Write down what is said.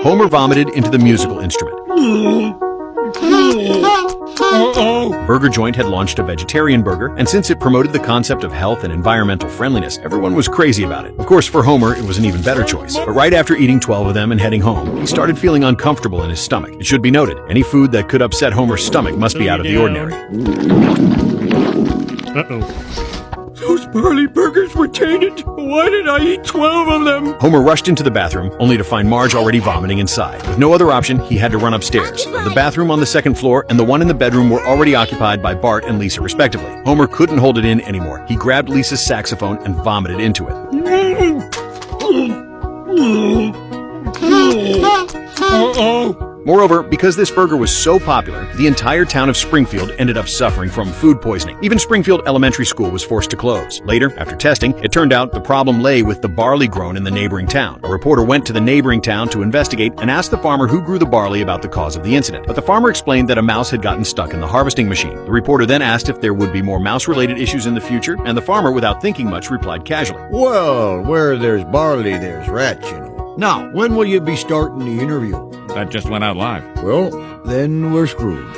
Homer vomited into the musical instrument. Burger Joint had launched a vegetarian burger, and since it promoted the concept of health and environmental friendliness, everyone was crazy about it. Of course, for Homer, it was an even better choice. But right after eating 12 of them and heading home, he started feeling uncomfortable in his stomach. It should be noted, any food that could upset Homer's stomach must be out of the ordinary. Those barley burgers were tainted. Why did I eat 12 of them? Homer rushed into the bathroom, only to find Marge already vomiting inside. With no other option, he had to run upstairs. The bathroom on the second floor and the one in the bedroom were already occupied by Bart and Lisa respectively. Homer couldn't hold it in anymore. He grabbed Lisa's saxophone and vomited into it. Moreover, because this burger was so popular, the entire town of Springfield ended up suffering from food poisoning. Even Springfield Elementary School was forced to close. Later, after testing, it turned out the problem lay with the barley grown in the neighboring town. A reporter went to the neighboring town to investigate and asked the farmer who grew the barley about the cause of the incident. But the farmer explained that a mouse had gotten stuck in the harvesting machine. The reporter then asked if there would be more mouse-related issues in the future, and the farmer, without thinking much, replied casually, Well, where there's barley, there's rats, you know. Now, when will you be starting the interview? That just went out live. Well, then we're screwed.